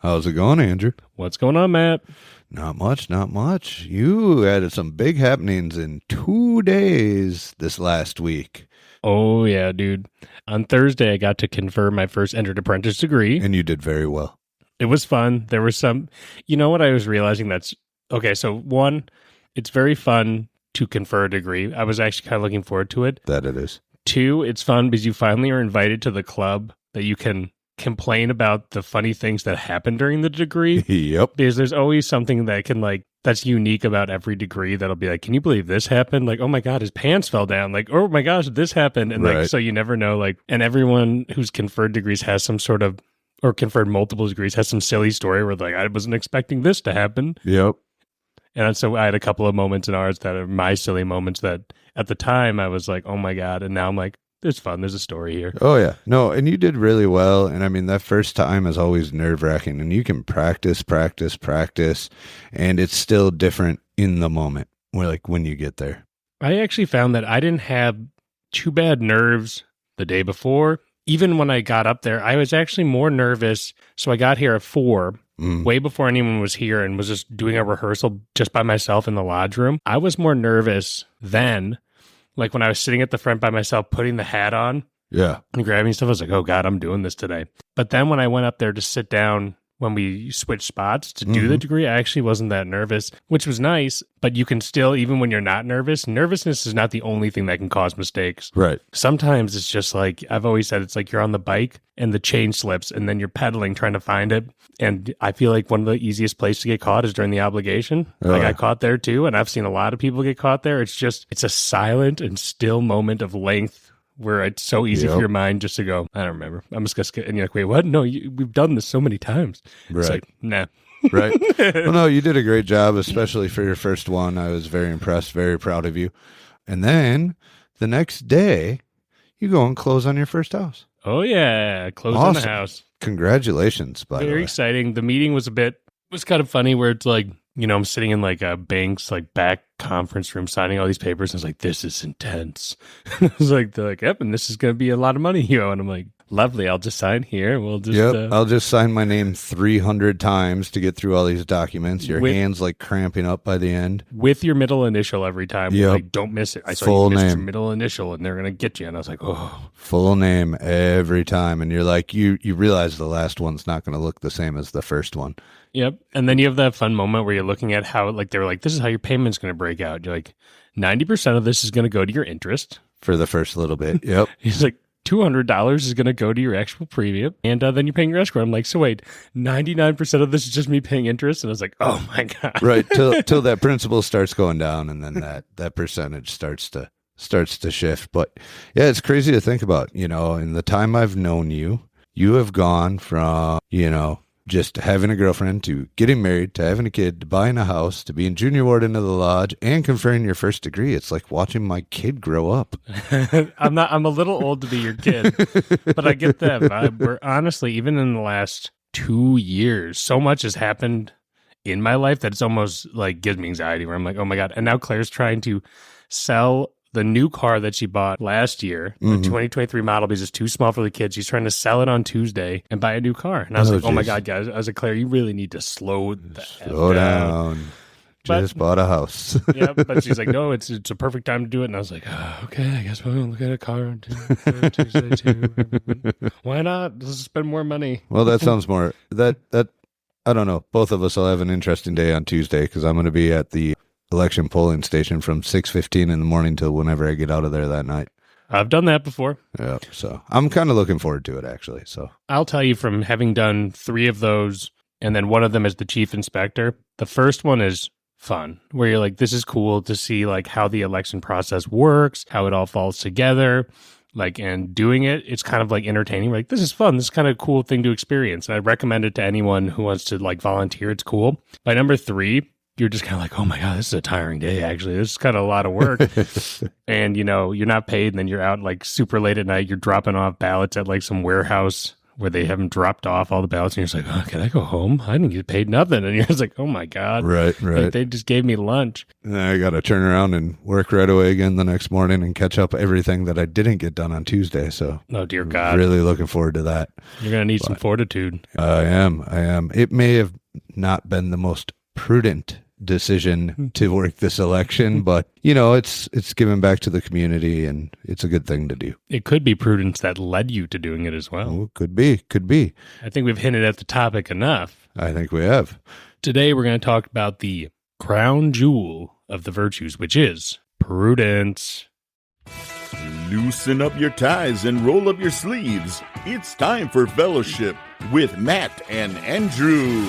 How's it going, Andrew? What's going on, Matt? Not much. You had some big happenings in 2 days this last week. Oh, yeah, dude. On Thursday, I got to confer my first entered apprentice degree. And you did very well. It was fun. There was some, you know what I was realizing okay, so one, it's very fun to confer a degree. I was actually kind of looking forward to it. That it is. Two, it's fun because you finally are invited to the club that you can complain about the funny things that happen during the degree. Yep. Because there's always something that that's unique about every degree that'll be like, can you believe this happened? Like, oh my God, his pants fell down. Like, oh my gosh, this happened. And right. So you never know, and everyone who's conferred degrees has some sort of, or conferred multiple degrees has some silly story where I wasn't expecting this to happen. Yep. And so I had a couple of moments in ours that are my silly moments that at the time I was like, oh my God. And now I'm like, it's fun. There's a story here. Oh, yeah. No, and you did really well. And I mean, that first time is always nerve-wracking. And you can practice. And it's still different in the moment when you get there. I actually found that I didn't have too bad nerves the day before. Even when I got up there, I was actually more nervous. So I got here at 4, way before anyone was here, and was just doing a rehearsal just by myself in the lodge room. I was more nervous then. Like when I was sitting at the front by myself, putting the hat on and grabbing stuff, I was like, oh God, I'm doing this today. But then when I went up there to sit down, when we switched spots to do the degree, I actually wasn't that nervous, which was nice. But you can still, even when you're not nervous, nervousness is not the only thing that can cause mistakes. Right. Sometimes it's just like, I've always said, it's like you're on the bike and the chain slips and then you're pedaling trying to find it. And I feel like one of the easiest places to get caught is during the obligation. I got caught there too. And I've seen a lot of people get caught there. It's a silent and still moment of length where it's so easy for your mind just to go, I don't remember. I'm just going to skip. And you're like, wait, what? No, we've done this so many times. Right. It's like, nah. Right. Well, no, you did a great job, especially for your first one. I was very impressed, very proud of you. And then the next day, you go and close on your first house. Oh, yeah. Close on the house. Congratulations, by the way. Very exciting. The meeting was kind of funny where it's like, I'm sitting in like a bank's back conference room signing all these papers. And I was like, this is intense. I was like, they're like, yep, and this is going to be a lot of money, And I'm like, lovely. I'll just sign here. We'll just. Yep. I'll just sign my name 300 times to get through all these documents. Your hands cramping up by the end. With your middle initial every time. Yep. Don't miss it. I saw full you missed name. Your middle initial and they're going to get you. And I was like, oh. Full name every time. And you're like, you realize the last one's not going to look the same as the first one. Yep. And then you have that fun moment where you're looking at how, they were like, this is how your payment's going to break out. You're like, 90% of this is going to go to your interest. For the first little bit. Yep. He's like, $200 is going to go to your actual premium. And then you're paying your escrow. I'm like, so wait, 99% of this is just me paying interest? And I was like, oh my God. Right. Till that principal starts going down and then that percentage starts to shift. But yeah, it's crazy to think about, in the time I've known you, you have gone from, just having a girlfriend to getting married to having a kid to buying a house to being junior warden of the lodge and conferring your first degree. It's like watching my kid grow up. I'm a little old to be your kid, but I get that vibe. Where honestly, even in the last 2 years, so much has happened in my life that it's almost gives me anxiety where I'm like, oh my God. And now Claire's trying to sell the new car that she bought last year, the 2023 model, because it's too small for the kids. She's trying to sell it on Tuesday and buy a new car. And I was oh my God, guys. I was like, Claire, you really need to slow down. Just bought a house. Yeah, but she's like, no, it's a perfect time to do it. And I was like, oh, okay, I guess we'll look at a car on Tuesday too. Why not? Let's spend more money. Well, that sounds more, that I don't know. Both of us will have an interesting day on Tuesday because I'm going to be at the election polling station from 6:15 in the morning till whenever I get out of there that night. I've done that before. Yeah, so I'm kind of looking forward to it, actually. So I'll tell you, from having done 3 of those, and then one of them as the chief inspector, the first one is fun, where you're like, this is cool to see how the election process works, how it all falls together, and doing it, it's kind of entertaining. We're like, this is fun. This is kind of a cool thing to experience. And I recommend it to anyone who wants to volunteer. It's cool. By number 3, you're just kind of like, oh my God, this is a tiring day, actually. This is kind of a lot of work. And, you're not paid, and then you're out super late at night. You're dropping off ballots at some warehouse where they haven't dropped off all the ballots, and you're just like, oh, can I go home? I didn't get paid nothing. And you're just like, oh my God. Right. Like, they just gave me lunch. And then I got to turn around and work right away again the next morning and catch up everything that I didn't get done on Tuesday. So, oh dear God, really looking forward to that. You're going to need some fortitude. I am. It may have not been the most prudent decision to work this election, but it's giving back to the community, and it's a good thing to do. It could be Prudence that led you to doing it as well. Oh, could be. I think we've hinted at the topic enough. I think we have. Today we're going to talk about the crown jewel of the virtues, which is prudence. Loosen up your ties and roll up your sleeves. It's time for fellowship with Matt and Andrew.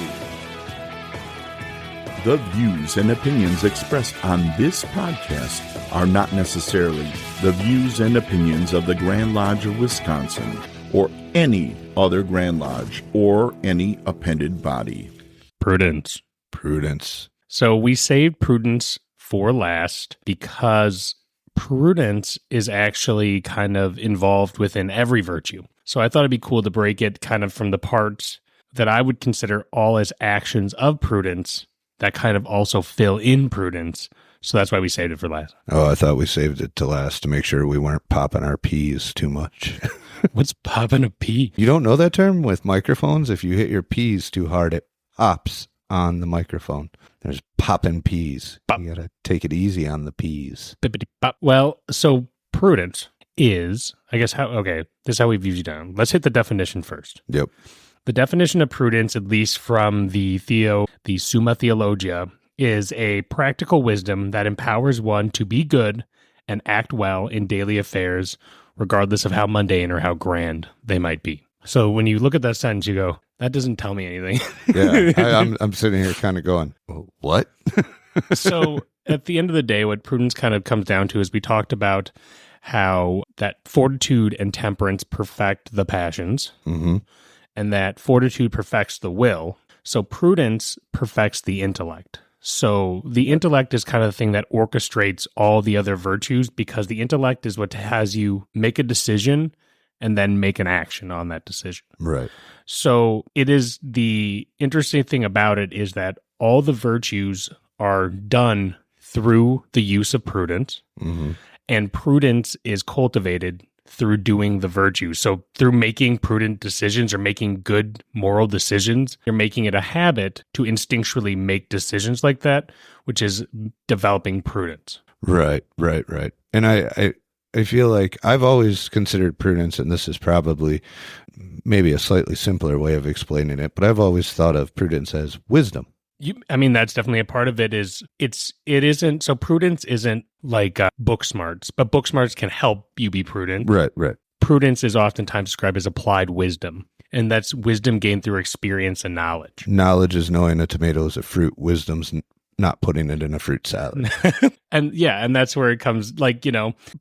The views and opinions expressed on this podcast are not necessarily the views and opinions of the Grand Lodge of Wisconsin or any other Grand Lodge or any appended body. Prudence. So we saved prudence for last because prudence is actually kind of involved within every virtue. So I thought it'd be cool to break it kind of from the parts that I would consider all as actions of prudence that kind of also fill in prudence. So that's why we saved it for last. Oh, I thought we saved it to last to make sure we weren't popping our P's too much. What's popping a P? You don't know that term with microphones? If you hit your P's too hard, it pops on the microphone. There's popping P's. Pop. You got to take it easy on the P's. Bippity-pop. Well, so prudence is, I guess, this is how we've used it down. Let's hit the definition first. Yep. The definition of prudence, at least from the Summa Theologia, is a practical wisdom that empowers one to be good and act well in daily affairs, regardless of how mundane or how grand they might be. So when you look at that sentence, you go, that doesn't tell me anything. Yeah, I'm sitting here kind of going, what? So at the end of the day, what prudence kind of comes down to is we talked about how that fortitude and temperance perfect the passions. Mm-hmm. And that fortitude perfects the will. So prudence perfects the intellect. So the intellect is kind of the thing that orchestrates all the other virtues, because the intellect is what has you make a decision and then make an action on that decision. Right. So it is, the interesting thing about it is that all the virtues are done through the use of prudence, mm-hmm. and prudence is cultivated through doing the virtue. So through making prudent decisions or making good moral decisions, you're making it a habit to instinctually make decisions like that, which is developing prudence. Right. And I feel like I've always considered prudence, and this is probably maybe a slightly simpler way of explaining it, but I've always thought of prudence as wisdom. That's definitely a part of it. It isn't, so prudence isn't like book smarts, but book smarts can help you be prudent. Right. Prudence is oftentimes described as applied wisdom, and that's wisdom gained through experience and knowledge. Knowledge is knowing a tomato is a fruit. Wisdom's not putting it in a fruit salad. And that's where it comes,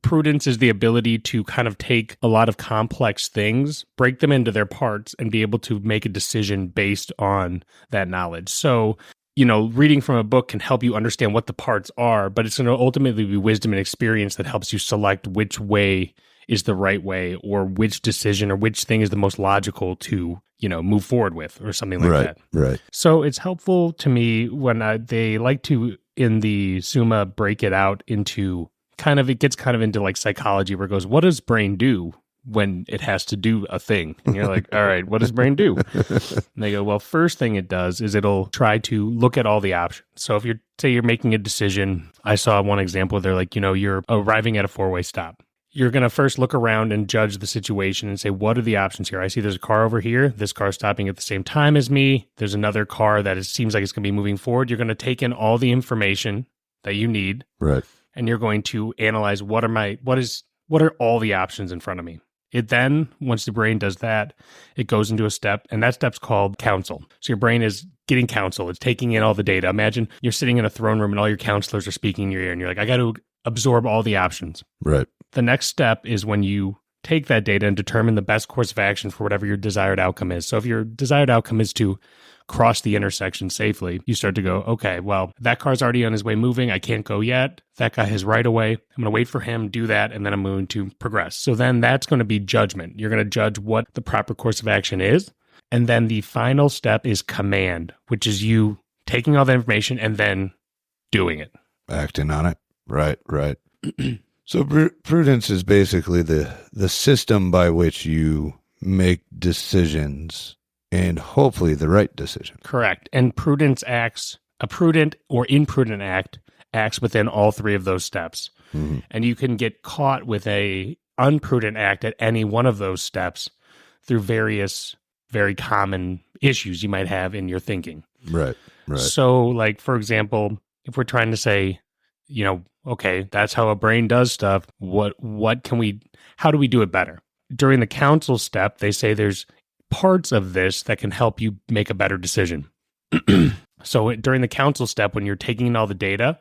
prudence is the ability to kind of take a lot of complex things, break them into their parts, and be able to make a decision based on that knowledge. So, reading from a book can help you understand what the parts are, but it's going to ultimately be wisdom and experience that helps you select which way is the right way, or which decision or which thing is the most logical to move forward with, or something like that. Right. So it's helpful to me when they like to, in the Summa, break it out into it gets kind of into like psychology, where it goes, what does brain do when it has to do a thing? And you're like, all right, what does brain do? And they go, well, first thing it does is it'll try to look at all the options. So if you're making a decision, I saw one example, they're like, you're arriving at a 4-way stop. You're going to first look around and judge the situation and say, what are the options here? I see there's a car over here. This car's stopping at the same time as me. There's another car that seems like it's going to be moving forward. You're going to take in all the information that you need. Right. And you're going to analyze what are all the options in front of me. It then, once the brain does that, it goes into a step, and that step's called counsel. So your brain is getting counsel. It's taking in all the data. Imagine you're sitting in a throne room and all your counselors are speaking in your ear, and you're like, I got to absorb all the options. Right. The next step is when you take that data and determine the best course of action for whatever your desired outcome is. So if your desired outcome is to cross the intersection safely, you start to go, okay, well, that car's already on his way moving. I can't go yet. That guy has right away. I'm going to wait for him, do that, and then I'm going to progress. So then that's going to be judgment. You're going to judge what the proper course of action is. And then the final step is command, which is you taking all that information and then doing it. Acting on it. Right. So prudence is basically the system by which you make decisions and hopefully the right decision. Correct. And prudence acts, a prudent or imprudent act acts within all three of those steps. Mm-hmm. And you can get caught with a unprudent act at any one of those steps through various very common issues you might have in your thinking. Right. So, like, for example, if we're trying to say, okay, that's how a brain does stuff. How do we do it better? During the counsel step, they say there's parts of this that can help you make a better decision. So during the counsel step, when you're taking in all the data,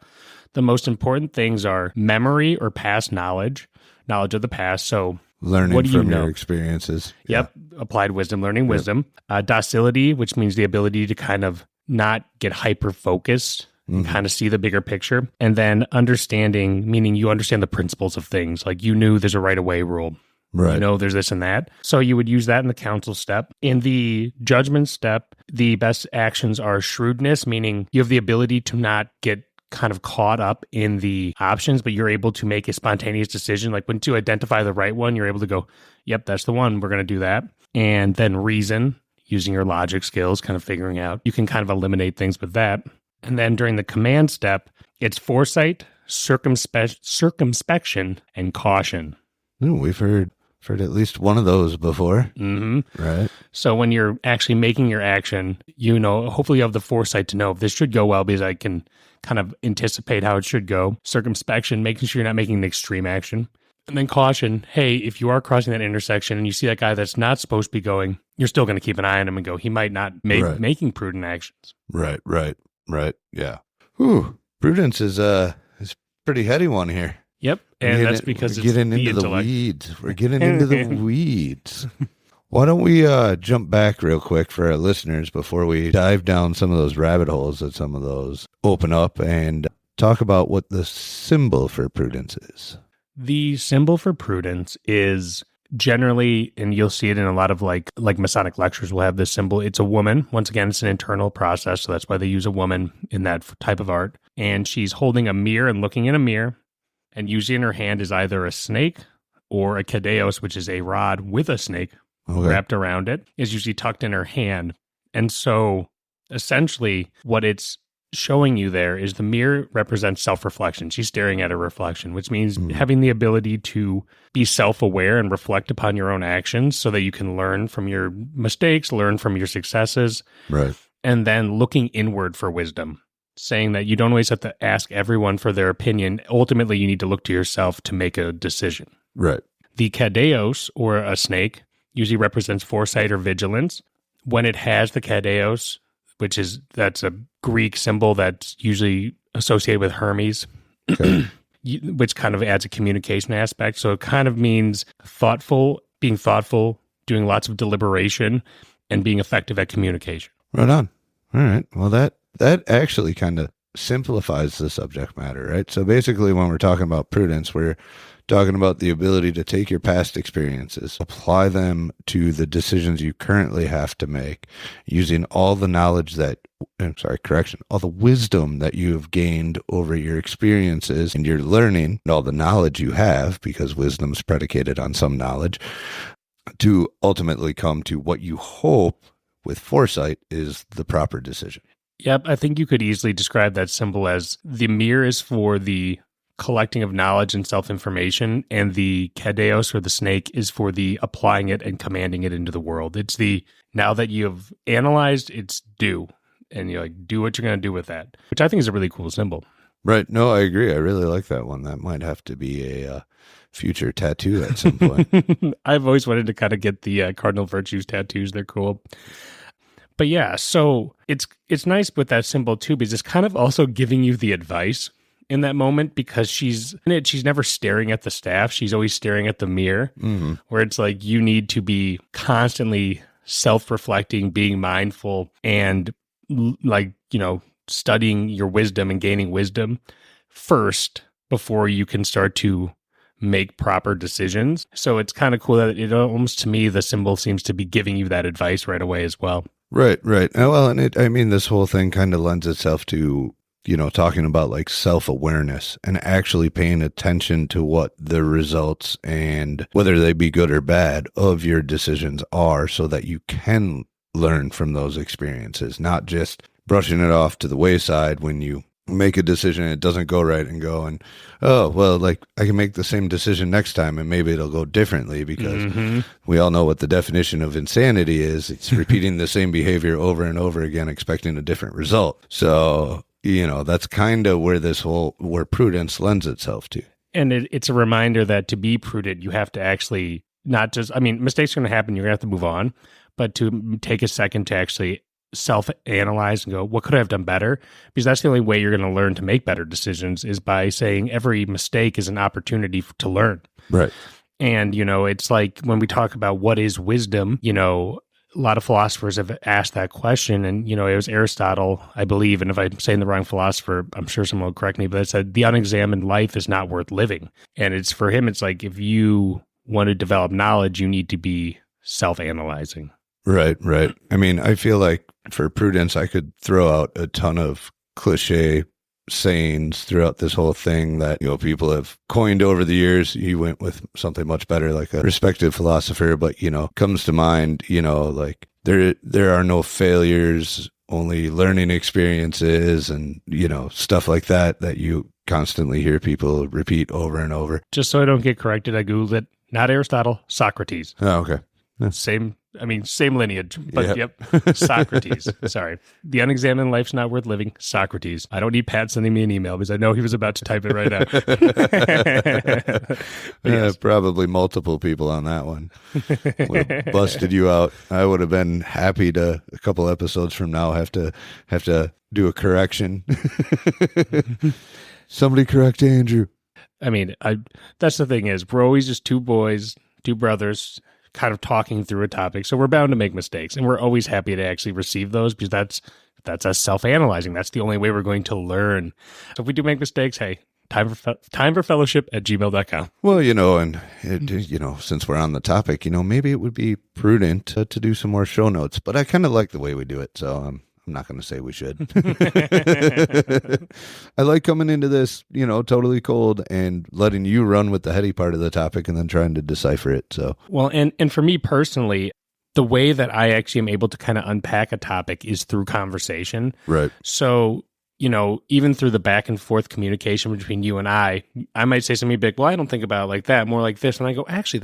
the most important things are memory or past knowledge of the past. So learning from your experiences. Yep. Yeah. Applied wisdom, learning wisdom. Docility, which means the ability to kind of not get hyper-focused, kind of see the bigger picture. And then understanding, meaning you understand the principles of things. Like you knew there's a right-of-way rule. Right. There's this and that. So you would use that in the counsel step. In the judgment step, the best actions are shrewdness, meaning you have the ability to not get kind of caught up in the options, but you're able to make a spontaneous decision. Like once you identify the right one, you're able to go, yep, that's the one. We're going to do that. And then reason, using your logic skills, kind of figuring out, you can kind of eliminate things with that. And then during the command step, it's foresight, circumspection, and caution. Ooh, we've heard at least one of those before. Mm-hmm. Right. So when you're actually making your action, hopefully you have the foresight to know if this should go well because I can kind of anticipate how it should go. Circumspection, making sure you're not making an extreme action. And then caution, hey, if you are crossing that intersection and you see that guy that's not supposed to be going, you're still going to keep an eye on him and go, he might not making prudent actions. Right. Yeah. Whew. Prudence is pretty heady one here. Yep. And that's because we're getting into the weeds. We're getting into the weeds. Why don't we jump back real quick for our listeners before we dive down some of those rabbit holes that some of those open up and talk about what the symbol for prudence is. The symbol for prudence is generally, and you'll see it in a lot of like Masonic lectures will have this symbol. It's a woman. Once again, it's an internal process. So that's why they use a woman in that type of art. And she's holding a mirror and looking in a mirror. And usually in her hand is either a snake or a cadeos, which is a rod with a snake wrapped around it, is usually tucked in her hand. And so essentially what it's showing you there is the mirror represents self-reflection. She's staring at a reflection, which means having the ability to be self-aware and reflect upon your own actions so that you can learn from your mistakes, learn from your successes, right? And then looking inward for wisdom. Saying that you don't always have to ask everyone for their opinion. Ultimately, you need to look to yourself to make a decision. Right. The cadeos, or a snake, usually represents foresight or vigilance. When it has the cadeos, that's a Greek symbol that's usually associated with Hermes, which kind of adds a communication aspect. So it kind of means being thoughtful, doing lots of deliberation, and being effective at communication. Right on. All right. Well, that actually kind of simplifies the subject matter, right? So basically when we're talking about prudence, we're talking about the ability to take your past experiences, apply them to the decisions you currently have to make using all the knowledge all the wisdom that you have gained over your experiences and your learning and all the knowledge you have, because wisdom is predicated on some knowledge, to ultimately come to what you hope with foresight is the proper decision. Yep, I think you could easily describe that symbol as the mirror is for the collecting of knowledge and self-information, and the cadeos, or the snake, is for the applying it and commanding it into the world. It's now that you've analyzed, it's do, and you do what you're going to do with that, which I think is a really cool symbol. Right. No, I agree. I really like that one. That might have to be a future tattoo at some point. I've always wanted to kind of get the cardinal virtues tattoos. They're cool. But yeah, so it's nice with that symbol too, because it's kind of also giving you the advice in that moment, because she's never staring at the staff. She's always staring at the mirror, where it's like you need to be constantly self-reflecting, being mindful, and studying your wisdom and gaining wisdom first before you can start to make proper decisions. So it's kind of cool that it almost, to me, the symbol seems to be giving you that advice right away as well. Right. Well, and this whole thing kind of lends itself to, talking about like self-awareness and actually paying attention to what the results and whether they be good or bad of your decisions are, so that you can learn from those experiences, not just brushing it off to the wayside when you make a decision and it doesn't go right and go and, oh, well, like I can make the same decision next time and maybe it'll go differently, because we all know what the definition of insanity is. It's repeating the same behavior over and over again, expecting a different result. So, that's kind of where prudence lends itself to. And it's a reminder that to be prudent, you have to actually not just, mistakes are going to happen. You're going to have to move on, but to take a second to actually self-analyze and go, what could I have done better? Because that's the only way you're going to learn to make better decisions, is by saying every mistake is an opportunity to learn. Right. And, it's like when we talk about what is wisdom, a lot of philosophers have asked that question. And, it was Aristotle, I believe, and if I'm saying the wrong philosopher, I'm sure someone will correct me, but it said the unexamined life is not worth living. And it's for him, it's like, if you want to develop knowledge, you need to be self-analyzing. Right. I feel like for prudence, I could throw out a ton of cliche sayings throughout this whole thing that, people have coined over the years. You went with something much better, like a respected philosopher, but, comes to mind, like there are no failures, only learning experiences, and, stuff like that you constantly hear people repeat over and over. Just so I don't get corrected, I Googled it. Not Aristotle, Socrates. Oh, okay. Same lineage, but yep. Socrates. Sorry. The unexamined life's not worth living. Socrates. I don't need Pat sending me an email because I know he was about to type it right out. Yes. Probably multiple people on that one. Would have busted you out. I would have been happy to, a couple episodes from now, have to do a correction. Somebody correct Andrew. That's the thing is, we're always just two boys, two brothers, kind of talking through a topic. So we're bound to make mistakes, and we're always happy to actually receive those, because that's us self-analyzing. That's the only way we're going to learn. So if we do make mistakes, hey, time for fellowship at gmail.com. Well, since we're on the topic, maybe it would be prudent to do some more show notes, but I kind of like the way we do it. So I'm not going to say we should. I like coming into this, totally cold and letting you run with the heady part of the topic and then trying to decipher it. So, well, and for me personally, the way that I actually am able to kind of unpack a topic is through conversation. Right. So, even through the back and forth communication between you and I might say something big, well, I don't think about it like that, more like this. And I go, actually,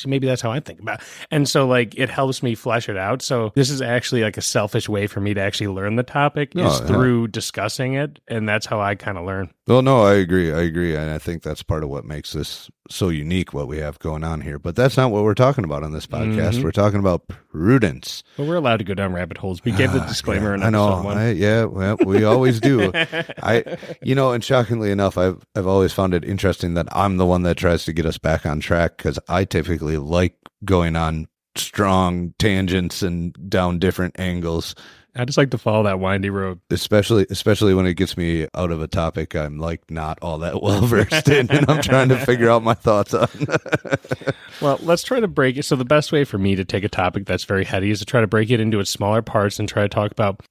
maybe that's how I think about it. And so it helps me flesh it out. So this is actually like a selfish way for me to actually learn the topic through discussing it. And that's how I kind of learn. Well, no, I agree. And I think that's part of what makes this so unique, what we have going on here. But that's not what we're talking about on this podcast. Mm-hmm. We're talking about prudence. Well, we're allowed to go down rabbit holes. We gave the disclaimer in episode 1. Well, we always do. And shockingly enough, I've always found it interesting that I'm the one that tries to get us back on track, because I typically like going on strong tangents and down different angles. I just like to follow that windy road. Especially when it gets me out of a topic I'm not all that well versed in, and I'm trying to figure out my thoughts on. Well, let's try to break it. So the best way for me to take a topic that's very heady is to try to break it into its smaller parts and try to talk about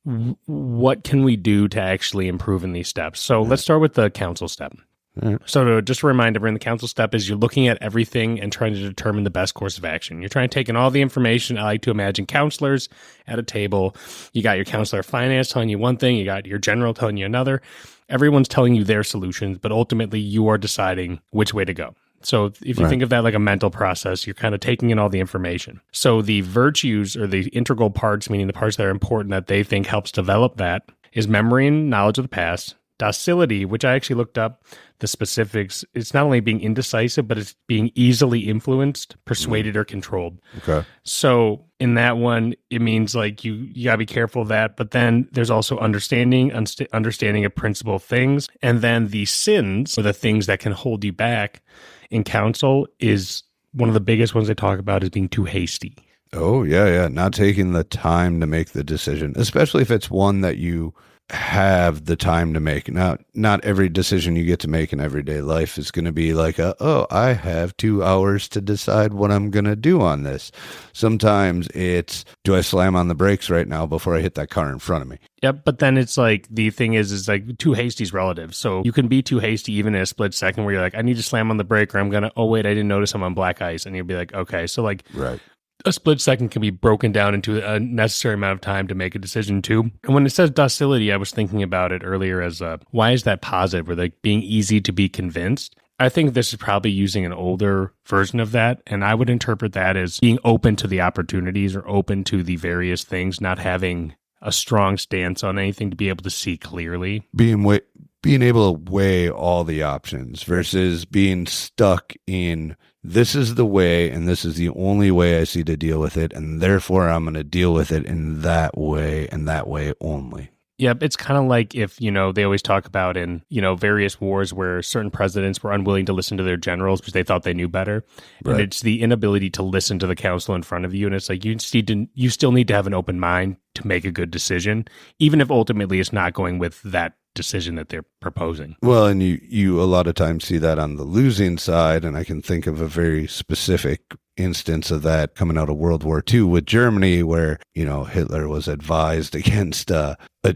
what can we do to actually improve in these steps. So let's start with the counsel step. Right. So just to remind everyone, the counsel step is you're looking at everything and trying to determine the best course of action. You're trying to take in all the information. I like to imagine counselors at a table. You got your counselor of finance telling you one thing. You got your general telling you another. Everyone's telling you their solutions, but ultimately you are deciding which way to go. So if you think of that like a mental process, you're kind of taking in all the information. So the virtues, or the integral parts, meaning the parts that are important that they think helps develop that, is memory and knowledge of the past. Docility, which I actually looked up the specifics, it's not only being indecisive, but it's being easily influenced, persuaded, or controlled. Okay. So in that one, it means you gotta be careful of that. But then there's also understanding of principal things. And then the sins, or the things that can hold you back in counsel, is one of the biggest ones they talk about, is being too hasty. Oh, yeah, yeah. Not taking the time to make the decision, especially if it's one that you have the time to make. Now, not every decision you get to make in everyday life is going to be like, I have 2 hours to decide what I'm going to do on this. Sometimes it's, do I slam on the brakes right now before I hit that car in front of me? Yep, but then it's like, the thing is like too hasty is relative. So you can be too hasty even in a split second where you're like, I need to slam on the brake or I'm going to, oh wait, I didn't notice I'm on black ice. And you'll be like, okay. So like, Right. A split second can be broken down into a necessary amount of time to make a decision too. And when it says docility, I was thinking about it earlier as why is that positive? Or like being easy to be convinced. I think this is probably using an older version of that. And I would interpret that as being open to the opportunities or open to the various things, not having a strong stance on anything to be able to see clearly. Being able to weigh all the options versus being stuck in, this is the way and this is the only way I see to deal with it, and therefore I'm going to deal with it in that way and that way only. Yep, it's kind of like if, they always talk about in, various wars where certain presidents were unwilling to listen to their generals because they thought they knew better. Right. And it's the inability to listen to the council in front of you. And it's like you still need to have an open mind to make a good decision, even if ultimately it's not going with that decision that they're proposing. Well, and you a lot of times see that on the losing side, and I can think of a very specific instance of that coming out of World War II with Germany, where, Hitler was advised against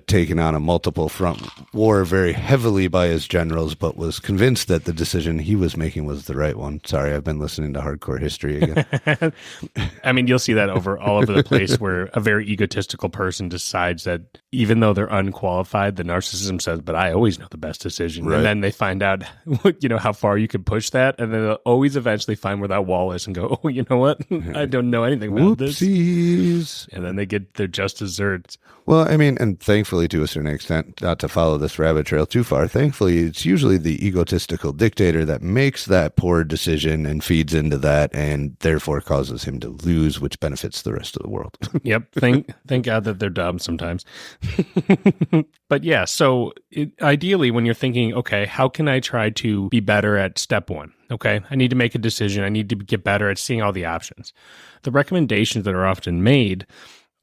taking on a multiple front war very heavily by his generals, but was convinced that the decision he was making was the right one. Sorry, I've been listening to hardcore history again. I mean, you'll see that all over the place where a very egotistical person decides that even though they're unqualified, the narcissism says, but I always know the best decision. Right. And then they find out, how far you can push that. And then they'll always eventually find where that wall is and go, oh, you know what? I don't know anything about Whoopsies. This. And then they get their just desserts. Well, I mean, and thankfully, to a certain extent, not to follow this rabbit trail too far, thankfully, it's usually the egotistical dictator that makes that poor decision and feeds into that and therefore causes him to lose, which benefits the rest of the world. Yep. Thank God that they're dumb sometimes. But yeah, so ideally, when you're thinking, okay, how can I try to be better at step one? Okay, I need to make a decision. I need to get better at seeing all the options. The recommendations that are often made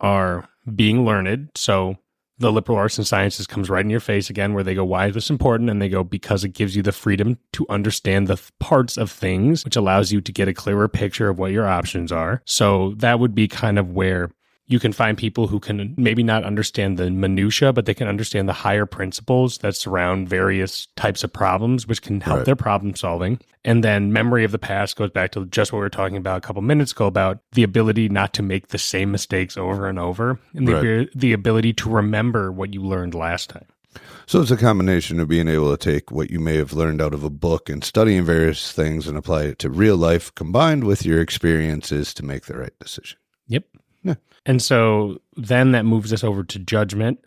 are being learned. So the liberal arts and sciences comes right in your face again, where they go, why is this important? And they go, because it gives you the freedom to understand the parts of things, which allows you to get a clearer picture of what your options are. So that would be kind of where you can find people who can maybe not understand the minutia, but they can understand the higher principles that surround various types of problems, which can help their problem solving. And then memory of the past goes back to just what we were talking about a couple minutes ago about the ability not to make the same mistakes over and over, and the ability to remember what you learned last time. So it's a combination of being able to take what you may have learned out of a book and studying various things and apply it to real life, combined with your experiences to make the right decision. Yep. Yeah. And so then that moves us over to judgment,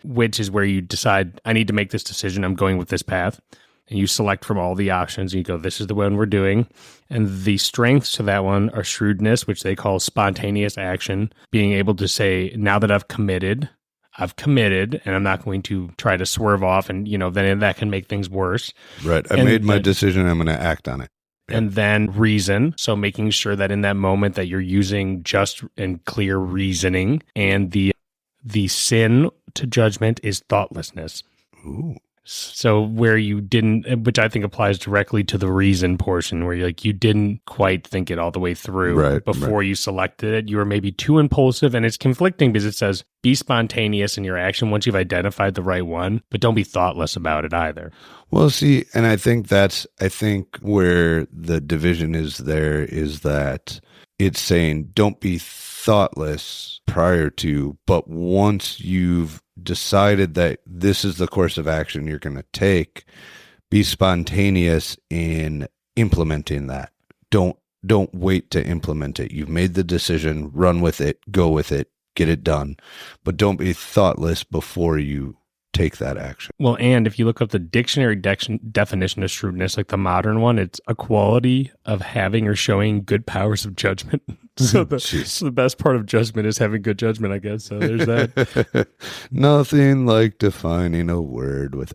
which is where you decide, I need to make this decision. I'm going with this path. And you select from all the options. And you go, this is the one we're doing. And the strengths to that one are shrewdness, which they call spontaneous action, being able to say, now that I've committed, and I'm not going to try to swerve off. And, then that can make things worse. Right. I made my decision. I'm going to act on it. And then reason. So making sure that in that moment that you're using just and clear reasoning. And the sin to judgment is thoughtlessness. Ooh. So where you didn't, which I think applies directly to the reason portion, where you didn't quite think it all the way through before you selected it. You were maybe too impulsive, and it's conflicting because it says be spontaneous in your action once you've identified the right one, but don't be thoughtless about it either. Well, see, and I think where the division is there is that it's saying don't be thoughtless prior to, but once you've decided that this is the course of action you're going to take, be spontaneous in implementing that. Don't wait to implement it. You've made the decision, run with it, go with it, get it done, but don't be thoughtless before you take that action. Well, and if you look up the dictionary definition of shrewdness, like the modern one, it's a quality of having or showing good powers of judgment. So the best part of judgment is having good judgment, I guess. So there's that. Nothing like defining a word with.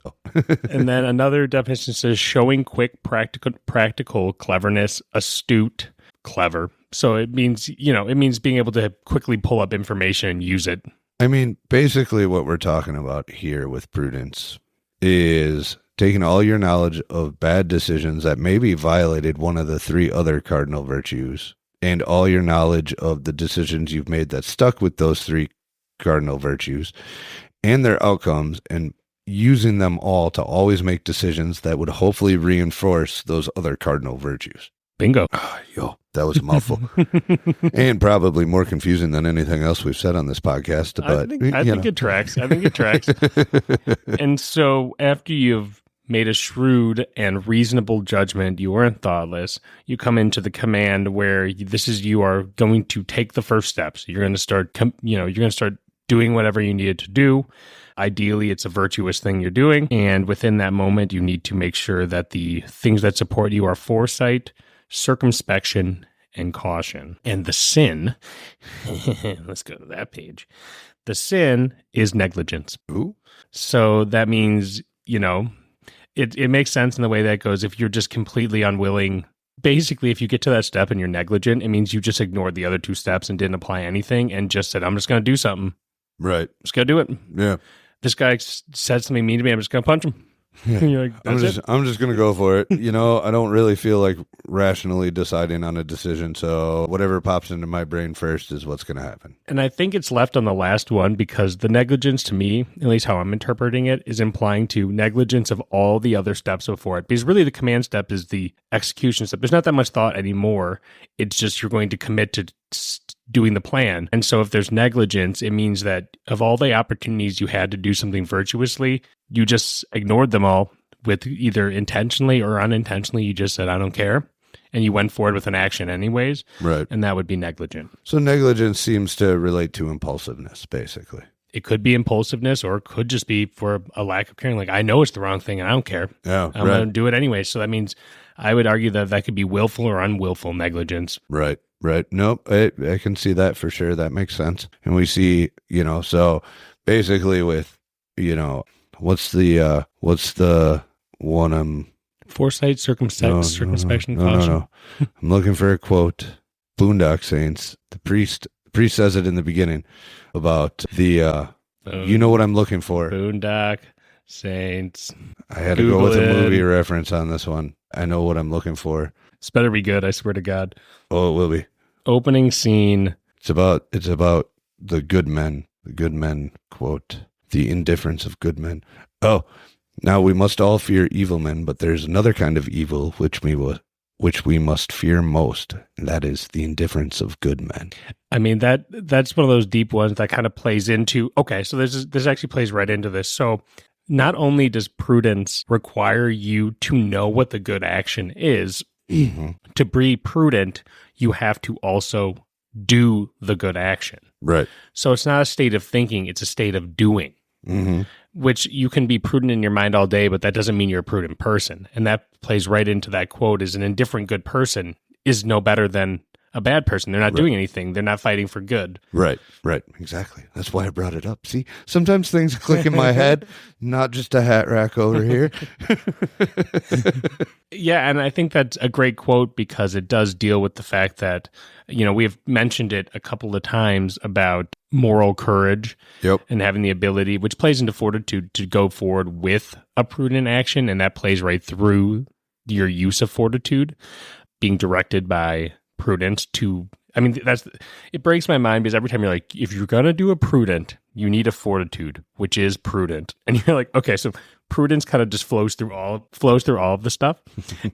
And then another definition says showing quick, practical cleverness, astute, clever, So it means, it means being able to quickly pull up information and use it. I mean, basically what we're talking about here with prudence is taking all your knowledge of bad decisions that maybe violated one of the 3 other cardinal virtues and all your knowledge of the decisions you've made that stuck with those 3 cardinal virtues and their outcomes, and using them all to always make decisions that would hopefully reinforce those other cardinal virtues. Bingo. That was a mouthful. And probably more confusing than anything else we've said on this podcast. But I think it tracks. And so after you've made a shrewd and reasonable judgment, you weren't thoughtless, you come into the command where you are going to take the first steps. You're going to start, doing whatever you needed to do. Ideally, it's a virtuous thing you're doing. And within that moment, you need to make sure that the things that support you are foresight, circumspection, and caution. And the sin, let's go to that page. The sin is negligence. Ooh. So that means, it makes sense in the way that goes. If you're just completely unwilling, basically, if you get to that step and you're negligent, it means you just ignored the other 2 steps and didn't apply anything and just said, I'm just going to do something. Right. Just going to do it. Yeah. This guy said something mean to me. I'm just going to punch him. Yeah. You're like, I'm just going to go for it. I don't really feel like rationally deciding on a decision. So whatever pops into my brain first is what's going to happen. And I think it's left on the last one because the negligence, to me, at least how I'm interpreting it, is implying to negligence of all the other steps before it. Because really the command step is the execution step. There's not that much thought anymore. It's just you're going to commit to doing the plan. And so if there's negligence, it means that of all the opportunities you had to do something virtuously, you just ignored them all with either intentionally or unintentionally. You just said, I don't care. And you went forward with an action anyways. Right. And that would be negligent. So negligence seems to relate to impulsiveness, basically. It could be impulsiveness or it could just be for a lack of caring. Like, I know it's the wrong thing and I don't care. Yeah, I'm going to do it anyway. So that means I would argue that could be willful or unwillful negligence. Right. Nope. I can see that for sure. That makes sense. And we see, so basically with, what's the one foresight, circumspection, caution. No. I'm looking for a quote. Boondock Saints. The priest says it in the beginning about the, you know what I'm looking for. Boondock Saints. I had to go with a movie reference on this one. I know what I'm looking for. It's better be good, I swear to God. Oh, it will be. Opening scene. It's about the good men quote, the indifference of good men. Oh, now we must all fear evil men, but there's another kind of evil which we must fear most, and that is the indifference of good men. I mean, that's one of those deep ones that kind of plays into, okay, so this actually plays right into this. So not only does prudence require you to know what the good action is, to be prudent, you have to also do the good action. Right. So it's not a state of thinking, it's a state of doing, which you can be prudent in your mind all day, but that doesn't mean you're a prudent person. And that plays right into that quote, is an indifferent good person is no better than a bad person. They're not doing anything. They're not fighting for good. Right. Exactly. That's why I brought it up. See, sometimes things click in my head, not just a hat rack over here. Yeah, and I think that's a great quote because it does deal with the fact that, we've mentioned it a couple of times about moral courage and having the ability, which plays into fortitude, to go forward with a prudent action, and that plays right through your use of fortitude, being directed by prudence to, it breaks my mind because every time you're like, if you're going to do a prudent, you need a fortitude, which is prudent. And you're like, okay, so prudence kind of just flows through all of the stuff.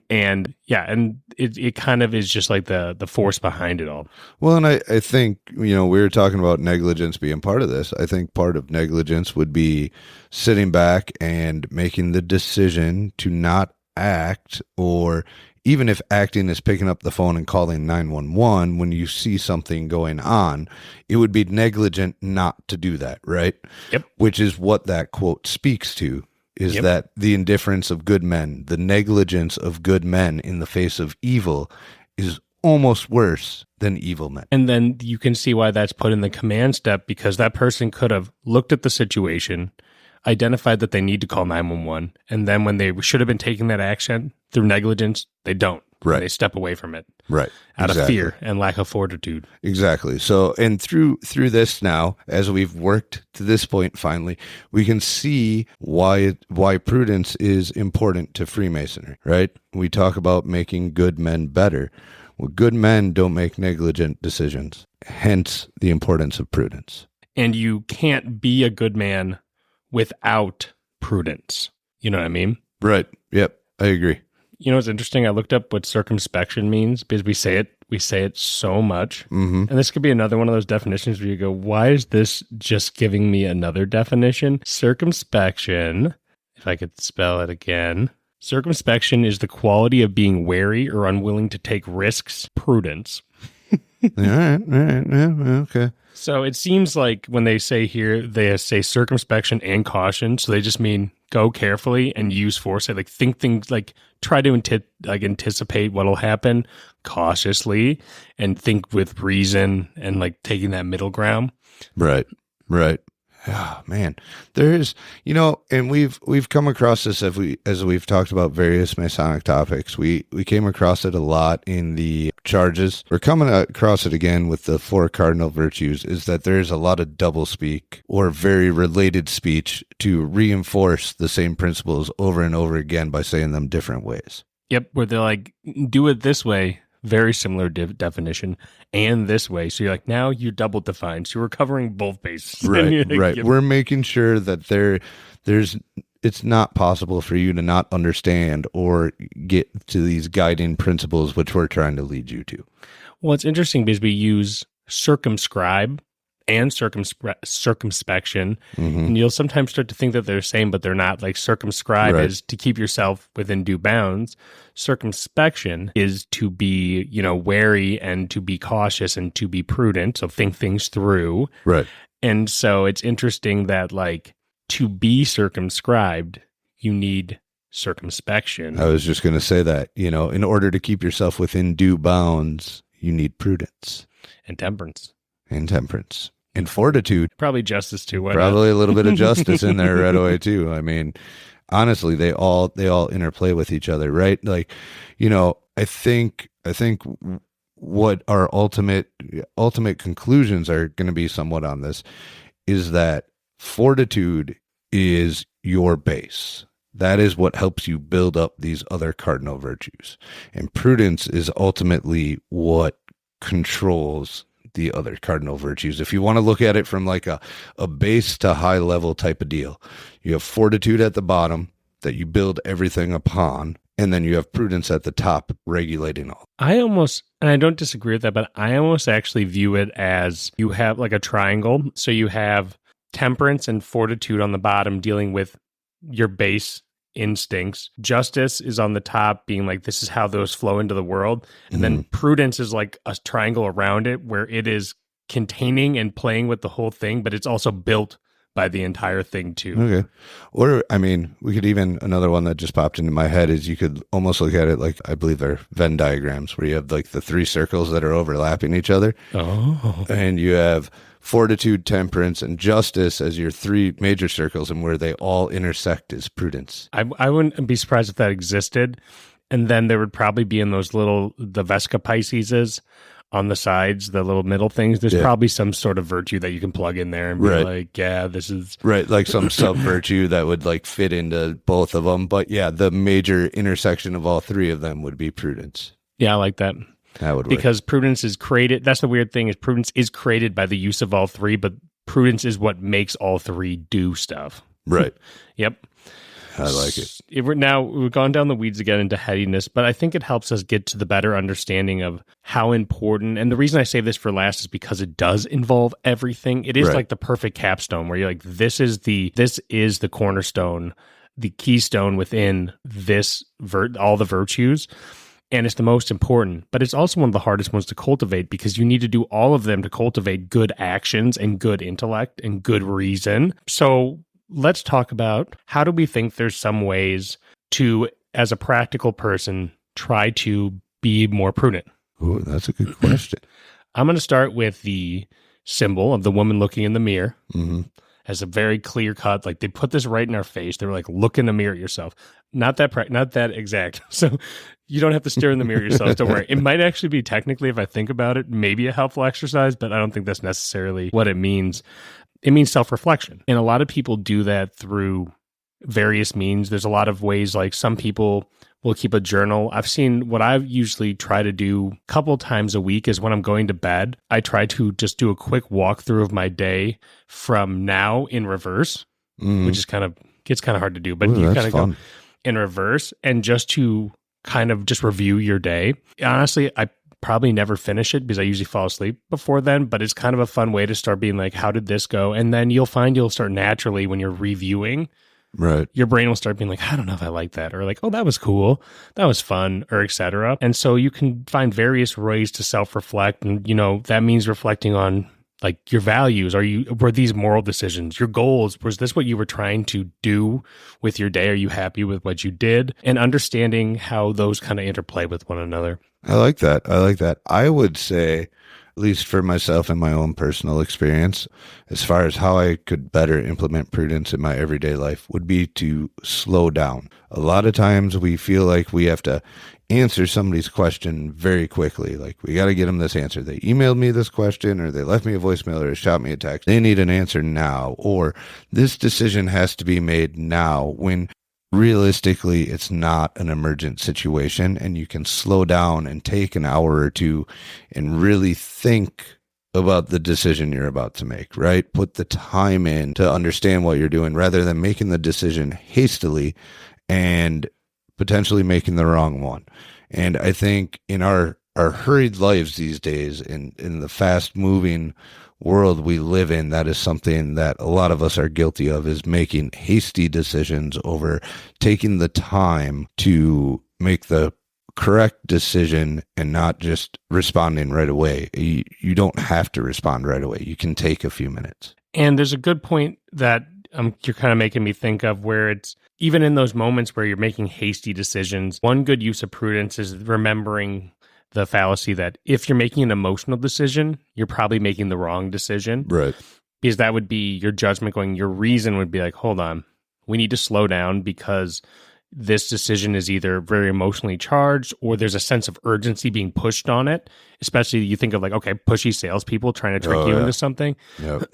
And yeah, and it kind of is just like the force behind it all. Well, and I think, we were talking about negligence being part of this. I think part of negligence would be sitting back and making the decision to not act, or even if acting is picking up the phone and calling 911 when you see something going on, it would be negligent not to do that, right? Yep. Which is what that quote speaks to, is that the indifference of good men, the negligence of good men in the face of evil is almost worse than evil men. And then you can see why that's put in the command step, because that person could have looked at the situation, identified that they need to call 911, and then when they should have been taking that action through negligence, they don't. Right. And they step away from it. Right. Out Exactly. of fear and lack of fortitude. Exactly. So, and through this now, as we've worked to this point, finally, we can see why prudence is important to Freemasonry, right? We talk about making good men better. Well, good men don't make negligent decisions, hence the importance of prudence. And you can't be a good man without prudence. You know what I mean? Right. Yep. I agree. You know what's interesting? I looked up what circumspection means because we say it so much. Mm-hmm. And this could be another one of those definitions where you go, why is this just giving me another definition? Circumspection, if I could spell it again. Circumspection is the quality of being wary or unwilling to take risks. Prudence. All right. Yeah, okay. So it seems like when they say here, they say circumspection and caution. So they just mean go carefully and use foresight. Like think things, like try to anticipate what'll happen cautiously and think with reason and like taking that middle ground. Right. Oh, man, there is, and we've come across this as we've talked about various Masonic topics. We came across it a lot in the charges. We're coming across it again with the 4 cardinal virtues, is that there's a lot of double speak or very related speech to reinforce the same principles over and over again by saying them different ways. Yep, where they're like, do it this way, very similar definition, and this way. So you're like, now you double define. So we're covering both bases. Right, Like, right. We're making sure that it's not possible for you to not understand or get to these guiding principles which we're trying to lead you to. Well, it's interesting because we use circumscribe and circumspection. Mm-hmm. And you'll sometimes start to think that they're the same, but they're not. Like circumscribe Right. is to keep yourself within due bounds. Circumspection is to be, wary and to be cautious and to be prudent. So think things through. Right. And so it's interesting that like to be circumscribed, you need circumspection. I was just going to say that, in order to keep yourself within due bounds, you need prudence And temperance. and fortitude. Probably justice too. Why not? Probably a little bit of justice in there right away too. I mean, honestly, they all interplay with each other, right? Like, I think what our ultimate conclusions are going to be somewhat on this is that fortitude is your base. That is what helps you build up these other cardinal virtues. And prudence is ultimately what controls the other cardinal virtues. If you want to look at it from like a base to high level type of deal, you have fortitude at the bottom that you build everything upon, and then you have prudence at the top regulating all. And I don't disagree with that, but I almost actually view it as you have like a triangle. So you have temperance and fortitude on the bottom dealing with your base instincts. Justice is on the top being like, this is how those flow into the world. And then prudence is like a triangle around it where it is containing and playing with the whole thing, but it's also built by the entire thing too. Okay. Or, we could even, another one that just popped into my head is you could almost look at it like, I believe they're Venn diagrams where you have like the 3 circles that are overlapping each other. Oh. And you have fortitude, temperance, and justice as your 3 major circles, and where they all intersect is prudence. I wouldn't be surprised if that existed. And then there would probably be in those the Vesca Pisceses on the sides, the little middle things, there's probably some sort of virtue that you can plug in there and be like, yeah, this is... Right, like some sub-virtue that would like fit into both of them. But yeah, the major intersection of all 3 of them would be prudence. Yeah, I like that. That would work. Because prudence is created, that's the weird thing, is prudence is created by the use of all 3, but prudence is what makes all 3 do stuff. Right. Yep. I like it. We've gone down the weeds again into headiness, but I think it helps us get to the better understanding of how important, and the reason I save this for last is because it does involve everything. It is like the perfect capstone where you're like, this is the cornerstone, the keystone within this, all the virtues. And it's the most important, but it's also one of the hardest ones to cultivate because you need to do all of them to cultivate good actions and good intellect and good reason. So let's talk about how do we think there's some ways to, as a practical person, try to be more prudent? Oh, that's a good question. I'm going to start with the symbol of the woman looking in the mirror. Mm-hmm. As a very clear cut, like they put this right in our face. They were like, look in the mirror at yourself. Not that exact. So You don't have to stare in the mirror yourself. Don't worry. It might actually be technically, if I think about it, maybe a helpful exercise, but I don't think that's necessarily what it means. It means self-reflection. And a lot of people do that through various means. There's a lot of ways, like some people will keep a journal. I've seen what I usually try to do a couple times a week is when I'm going to bed, I try to just do a quick walkthrough of my day from now in reverse, which is gets kind of hard to do, but you kind of go in reverse and just to kind of just review your day. Honestly, I probably never finish it because I usually fall asleep before then, but it's kind of a fun way to start being like, how did this go? And then you'll find you'll start naturally when you're reviewing, right? Your brain will start being like, I don't know if I like that, or like, oh, that was cool, that was fun, or etc. And so you can find various ways to self-reflect. And, that means reflecting on like your values. Were these moral decisions, your goals? Was this what you were trying to do with your day? Are you happy with what you did? And understanding how those kind of interplay with one another. I like that. I would say, at least for myself and my own personal experience, as far as how I could better implement prudence in my everyday life would be to slow down. A lot of times we feel like we have to answer somebody's question very quickly. Like, we got to get them this answer. They emailed me this question, or they left me a voicemail, or shot me a text. They need an answer now, or this decision has to be made now, when realistically it's not an emergent situation, and you can slow down and take an hour or two and really think about the decision you're about to make, right? Put the time in to understand what you're doing rather than making the decision hastily and potentially making the wrong one. And I think in our hurried lives these days, in the fast moving world we live in, that is something that a lot of us are guilty of, is making hasty decisions over taking the time to make the correct decision and not just responding right away. You don't have to respond right away. You can take a few minutes. And there's a good point that you're kind of making me think of, where it's even in those moments where you're making hasty decisions, one good use of prudence is remembering the fallacy that if you're making an emotional decision, you're probably making the wrong decision. Right. Because that would be your judgment going, your reason would be like, hold on, we need to slow down because this decision is either very emotionally charged or there's a sense of urgency being pushed on it. Especially you think of like, okay, pushy salespeople trying to trick you into something. Yep.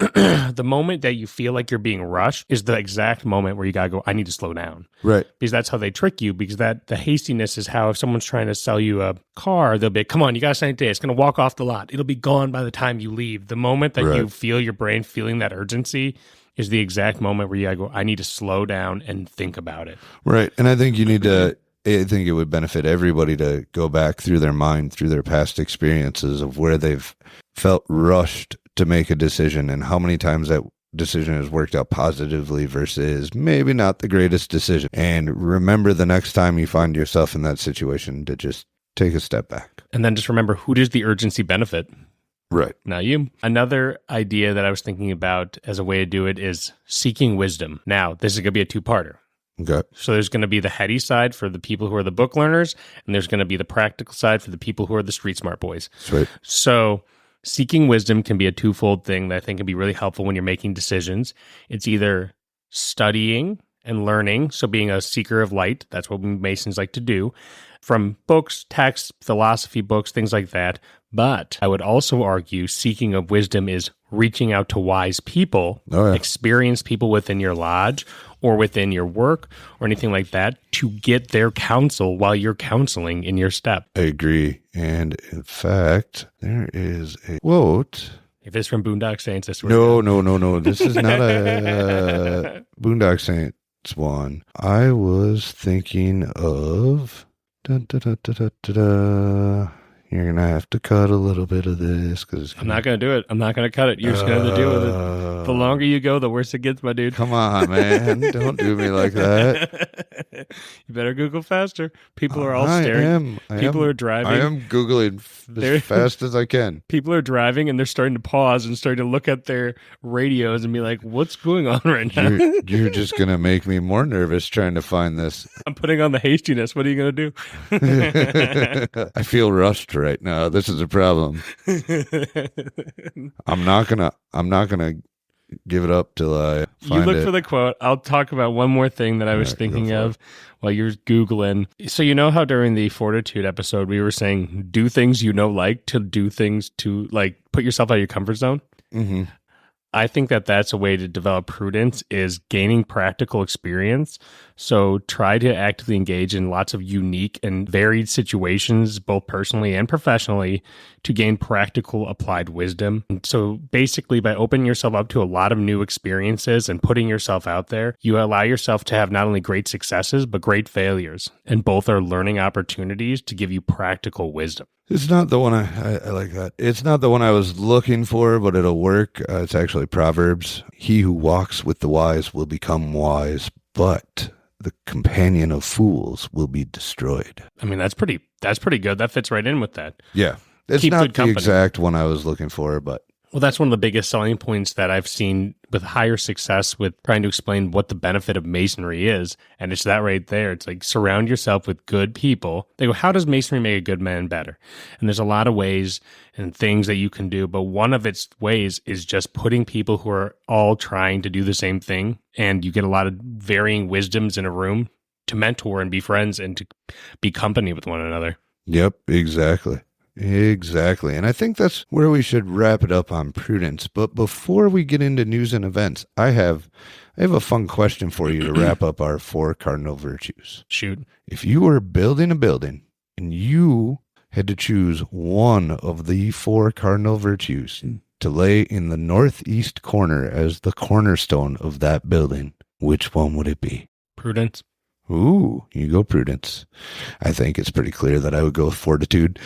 The moment that you feel like you're being rushed is the exact moment where you got to go, I need to slow down. Right. Because that's how they trick you, because that the hastiness is how if someone's trying to sell you a car, they'll be, come on, you got to sign it today. It's going to walk off the lot. It'll be gone by the time you leave. The moment that you feel your brain feeling that urgency is the exact moment where you gotta go, I need to slow down and think about it. Right. And I think you need to, I think it would benefit everybody to go back through their mind, through their past experiences of where they've felt rushed to make a decision and how many times that decision has worked out positively versus maybe not the greatest decision. And remember the next time you find yourself in that situation to just take a step back. And then just remember, who does the urgency benefit? Right. Not you. Another idea that I was thinking about as a way to do it is seeking wisdom. Now, this is going to be a two-parter. Okay. So there's going to be the heady side for the people who are the book learners, and there's going to be the practical side for the people who are the street smart boys. Sweet. So seeking wisdom can be a twofold thing that I think can be really helpful when you're making decisions. It's either studying and learning, so being a seeker of light, that's what Masons like to do, from books, texts, philosophy books, things like that. But I would also argue seeking of wisdom is reaching out to wise people, experienced people within your lodge or within your work or anything like that to get their counsel while you're counseling in your step. I agree. And in fact, there is a quote. If it's from Boondock Saints, I swear. No. This is not a Boondock Saints one. I was thinking of... You're going to have to cut a little bit of this. I'm not going to do it. I'm not going to cut it. You're just going to deal with it. The longer you go, the worse it gets, my dude. Come on, man. Don't do me like that. You better Google faster. People are all staring. People are driving. I am Googling as fast as I can. People are driving and they're starting to pause and starting to look at their radios and be like, what's going on right now? You're just going to make me more nervous trying to find this. I'm putting on the hastiness. What are you going to do? I feel rushed right now. This is a problem. I'm not gonna Give it up till I find You look it. for the quote. I'll talk about one more thing that I was thinking of while you're Googling. So you know how during the Fortitude episode, we were saying, do things you know like to do things to like put yourself out of your comfort zone? Mm-hmm. I think that that's a way to develop prudence is gaining practical experience. So try to actively engage in lots of unique and varied situations, both personally and professionally, to gain practical applied wisdom. And so basically, by opening yourself up to a lot of new experiences and putting yourself out there, you allow yourself to have not only great successes, but great failures. And both are learning opportunities to give you practical wisdom. It's not the one I like that. It's not the one I was looking for, but it'll work. It's actually Proverbs. He who walks with the wise will become wise, but the companion of fools will be destroyed. I mean, that's pretty good. That fits right in with that. Yeah. It's Keep not good the company. exact one I was looking for, but Well, that's one of the biggest selling points that I've seen with higher success with trying to explain what the benefit of masonry is. And it's that right there. It's like surround yourself with good people. They go, how does masonry make a good man better? And there's a lot of ways and things that you can do. But one of its ways is just putting people who are all trying to do the same thing. And you get a lot of varying wisdoms in a room to mentor and be friends and to be company with one another. yep, exactly. Exactly. And I think that's where we should wrap it up on prudence. But before we get into news and events, I have a fun question for you to wrap up our 4 cardinal virtues. Shoot. If you were building a building and you had to choose one of the 4 cardinal virtues to lay in the northeast corner as the cornerstone of that building, which one would it be? Prudence. Ooh, you go prudence. I think it's pretty clear that I would go with fortitude.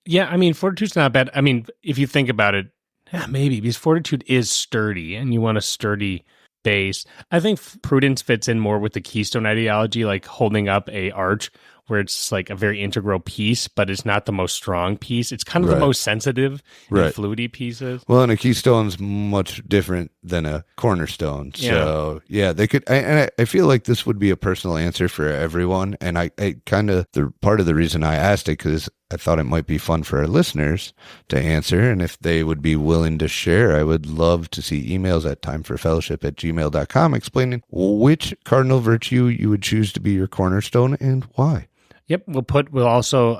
Yeah, I mean, fortitude's not bad. I mean, if you think about it, yeah, maybe, because fortitude is sturdy and you want a sturdy base. I think prudence fits in more with the keystone ideology, like holding up a arch where it's like a very integral piece, but it's not the most strong piece. It's kind of the most sensitive and fluidy pieces. Well, and a keystone's much different than a cornerstone. So, yeah, they could. I feel like this would be a personal answer for everyone. And I kind of, the part of the reason I asked it, because I thought it might be fun for our listeners to answer. And if they would be willing to share, I would love to see emails at timeforfellowship@gmail.com explaining which cardinal virtue you would choose to be your cornerstone and why. Yep,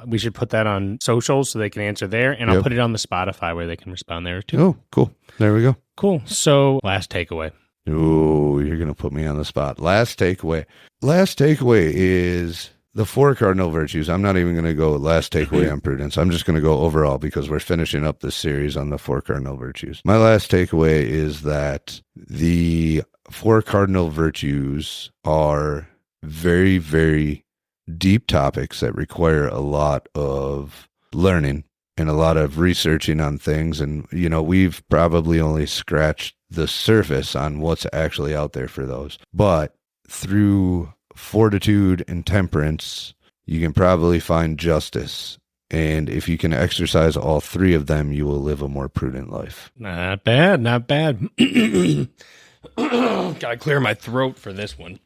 we should put that on socials so they can answer there, and I'll put it on the Spotify where they can respond there too. Oh, cool. There we go. Cool. So, last takeaway. Oh, you're going to put me on the spot. Last takeaway. Last takeaway is the 4 cardinal virtues. I'm not even going to go last takeaway on prudence. I'm just going to go overall because we're finishing up this series on the 4 cardinal virtues. My last takeaway is that the 4 cardinal virtues are very, very deep topics that require a lot of learning and a lot of researching on things. And, we've probably only scratched the surface on what's actually out there for those. But through fortitude and temperance, you can probably find justice. And if you can exercise all 3 of them, you will live a more prudent life. Not bad, not bad. Gotta clear my throat for this one.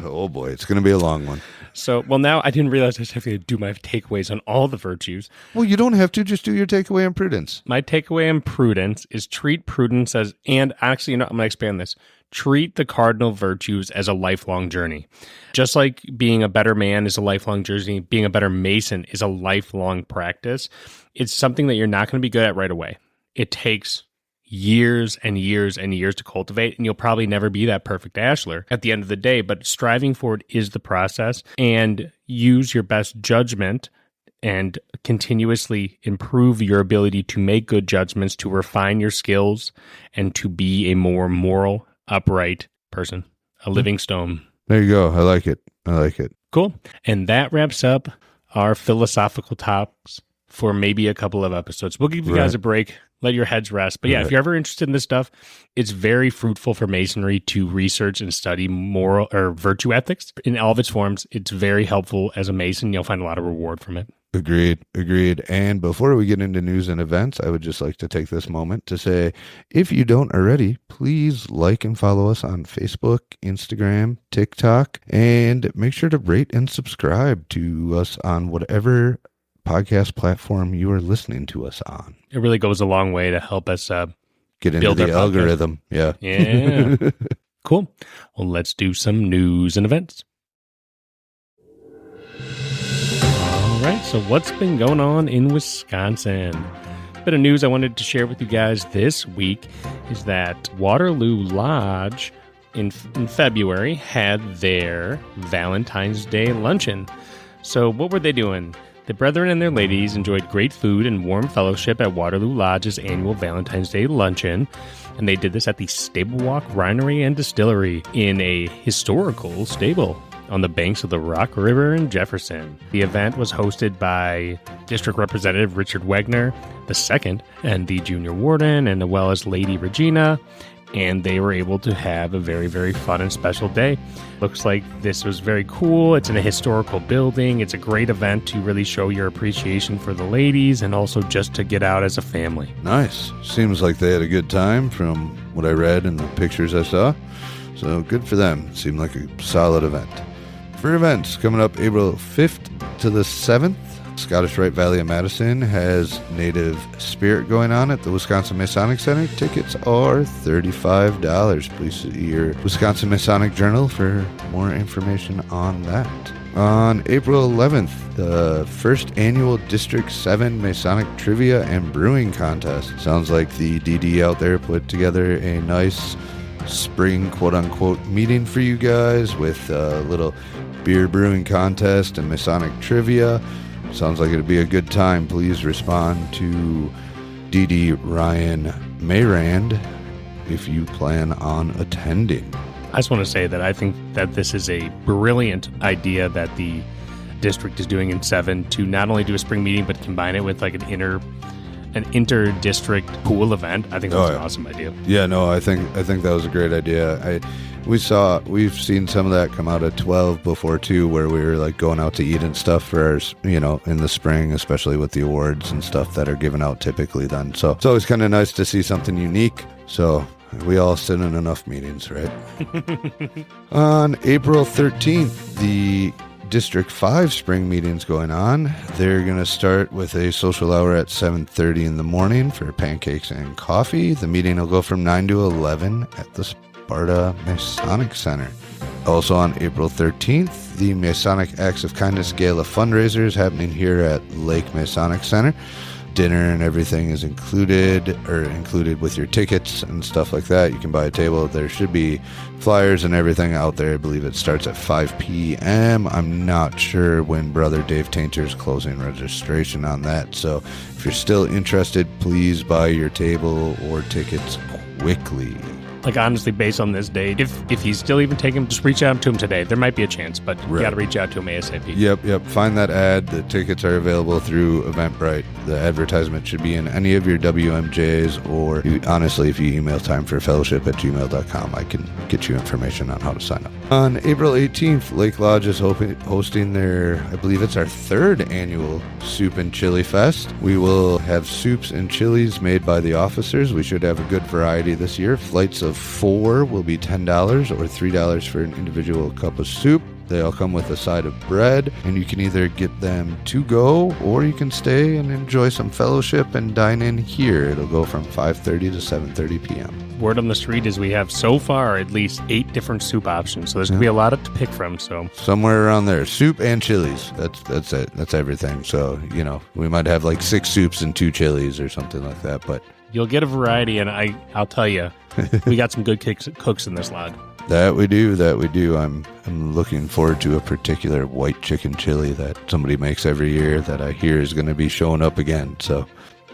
Oh boy, it's going to be a long one. So, now I didn't realize I was having to do my takeaways on all the virtues. Well, you don't have to. Just do your takeaway on prudence. My takeaway on prudence is treat prudence as, and actually, I'm going to expand this. Treat the cardinal virtues as a lifelong journey. Just like being a better man is a lifelong journey, being a better mason is a lifelong practice. It's something that you're not going to be good at right away. It takes years and years and years to cultivate, and you'll probably never be that perfect ashlar at the end of the day, but striving for it is the process, and use your best judgment and continuously improve your ability to make good judgments, to refine your skills, and to be a more moral, upright person, a living stone. There you go. I like it. Cool. And that wraps up our philosophical talks for maybe a couple of episodes. We'll give you guys a break. Let your heads rest. But yeah, if you're ever interested in this stuff, it's very fruitful for masonry to research and study moral or virtue ethics in all of its forms. It's very helpful as a mason. You'll find a lot of reward from it. Agreed. And before we get into news and events, I would just like to take this moment to say, if you don't already, please like and follow us on Facebook, Instagram, TikTok, and make sure to rate and subscribe to us on whatever podcast platform you are listening to us on. It really goes a long way to help us get into Build the our podcast. algorithm. Yeah. Yeah. Cool. Well, let's do some news and events. All right. So what's been going on in Wisconsin? Bit of news I wanted to share with you guys this week is that Waterloo Lodge in February had their Valentine's Day luncheon. So what were they doing? The brethren and their ladies enjoyed great food and warm fellowship at Waterloo Lodge's annual Valentine's Day luncheon, and they did this at the Stable Walk Winery and Distillery in a historical stable on the banks of the Rock River in Jefferson. The event was hosted by District Representative Richard Wagner II and the Junior Warden, and as well as Lady Regina, and they were able to have a very, very fun and special day. Looks like this was very cool. It's in a historical building. It's a great event to really show your appreciation for the ladies and also just to get out as a family. Nice. Seems like they had a good time from what I read and the pictures I saw. So good for them. Seemed like a solid event. For events coming up April 5th to the 7th, Scottish Rite Valley of Madison has Native Spirit going on at the Wisconsin Masonic Center. Tickets are $35. Please see your Wisconsin Masonic Journal for more information on that. On April 11th, the first annual District 7 Masonic Trivia and Brewing Contest. Sounds like the DD out there put together a nice spring quote-unquote meeting for you guys with a little beer brewing contest and Masonic trivia. Sounds like it'd be a good time. Please respond to DD Ryan Mayrand if you plan on attending. I just want to say that I think that this is a brilliant idea that the district is doing in 7 to not only do a spring meeting, but combine it with like an inter-district pool event. I think that's an awesome idea. Yeah, no, I think that was a great idea. We've seen some of that come out at 12 before too, where we were like going out to eat and stuff for our, in the spring, especially with the awards and stuff that are given out typically then. So it's always kind of nice to see something unique. So we all sit in enough meetings, right? On April 13th, the District 5 spring meeting's going on. They're going to start with a social hour at 7:30 in the morning for pancakes and coffee. The meeting will go from 9 to 11 at the Sparta Masonic Center. Also on April 13th, the Masonic Acts of Kindness Gala fundraiser is happening here at Lake Masonic Center. Dinner and everything is included with your tickets and stuff like that. You can buy a table. There should be flyers and everything out there. I believe it starts at 5 p.m. I'm not sure when Brother Dave Tainter's closing registration on that. So if you're still interested, please buy your table or tickets quickly. Like, honestly, based on this date, if he's still even taking, just reach out to him today. There might be a chance, but you got to reach out to him ASAP. Yep. Find that ad. The tickets are available through Eventbrite. The advertisement should be in any of your WMJs, or honestly, if you email timeforfellowship@gmail.com, I can get you information on how to sign up. On April 18th, Lake Lodge is hosting their, I believe it's our 3rd annual Soup and Chili Fest. We will have soups and chilies made by the officers. We should have a good variety this year. Flights of 4 will be $10 or $3 for an individual cup of soup. They all come with a side of bread, and you can either get them to go or you can stay and enjoy some fellowship and dine in here. It'll go from 5:30 to 7:30 p.m. Word on the street is we have so far at least 8 different soup options, so there's going to be a lot to pick from. So somewhere around there, soup and chilies. That's it. That's everything. So, we might have like 6 soups and 2 chilies or something like that, but you'll get a variety, and I'll tell you, we got some good cooks in this lodge. That we do. I'm looking forward to a particular white chicken chili that somebody makes every year that I hear is going to be showing up again. So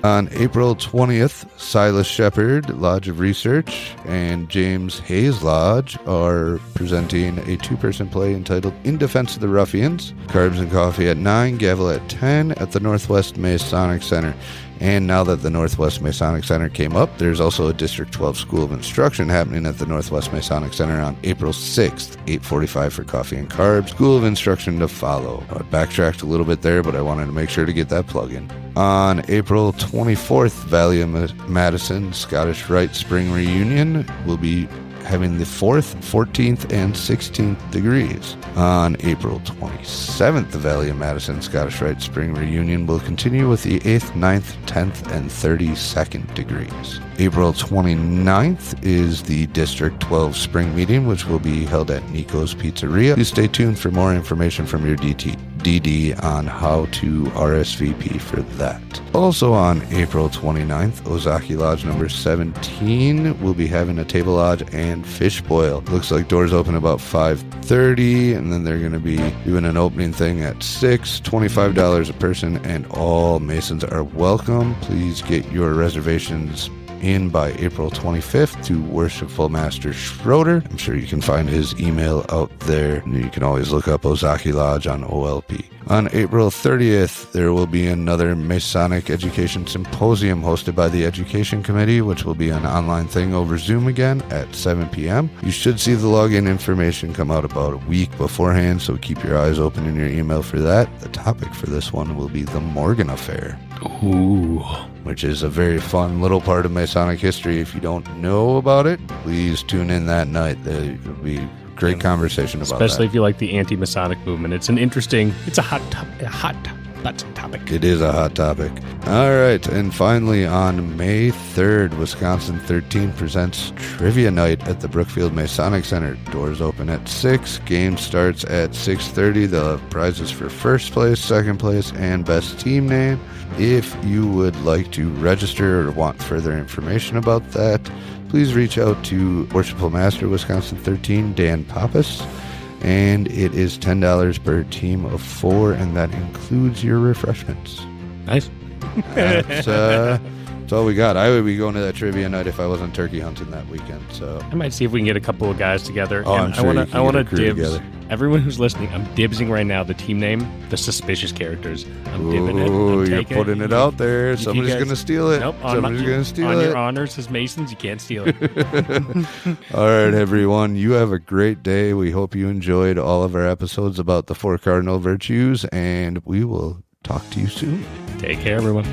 on April 20th, Silas Shepard, Lodge of Research, and James Hayes Lodge are presenting a 2-person play entitled In Defense of the Ruffians. Carbs and coffee at 9, gavel at 10 at the Northwest Masonic Center. And now that the Northwest Masonic Center came up, there's also a District 12 School of Instruction happening at the Northwest Masonic Center on April 6th, 8:45 for coffee and carbs. School of Instruction to follow. I backtracked a little bit there, but I wanted to make sure to get that plug in. On April 24th, Valley of Madison Scottish Rite Spring Reunion will be having the 4th, 14th, and 16th degrees. On April 27th, the Valley of Madison Scottish Rite Spring Reunion will continue with the 8th, 9th, 10th, and 32nd degrees. April 29th is the District 12 Spring Meeting, which will be held at Nico's Pizzeria. Please stay tuned for more information from your DD on how to RSVP for that. Also on April 29th, Ozaki Lodge number 17 will be having a table lodge and fish boil. Looks like doors open about 5:30, and then they're going to be doing an opening thing at 6, $25 a person, and all Masons are welcome. Please get your reservations in by April 25th to Worshipful Master Schroeder. I'm sure you can find his email out there. You can always look up Ozaki Lodge on OLP. On April 30th, there will be another Masonic Education Symposium hosted by the Education Committee, which will be an online thing over Zoom again at 7 p.m. You should see the login information come out about a week beforehand, so keep your eyes open in your email for that. The topic for this one will be the Morgan Affair. Ooh. Which is a very fun little part of Masonic history. If you don't know about it, please tune in that night. It'll be a great conversation about Especially that. if you like the anti-Masonic movement. It's a hot button topic. It is a hot topic. All right, and finally on May 3rd, Wisconsin 13 presents Trivia Night at the Brookfield Masonic Center. Doors open at 6. Game starts at 6:30. They'll have prizes for first place, second place, and best team name. If you would like to register or want further information about that, please reach out to Worshipful Master Wisconsin 13, Dan Pappas. And it is $10 per team of 4, and that includes your refreshments. Nice. That's all we got. I would be going to that trivia night if I wasn't turkey hunting that weekend. So I might see if we can get a couple of guys together. Oh, I'm sure I want to crew dibs. together. Everyone who's listening, I'm dibsing right now. The team name, the Suspicious Characters. I'm dibbing it. Ooh, I'm you're taking putting it out there. Somebody's going to steal it. Nope. Somebody's going to steal on it. your honors as Masons, you can't steal it. All right, everyone. You have a great day. We hope you enjoyed all of our episodes about the 4 cardinal virtues, and we will talk to you soon. Take care, everyone.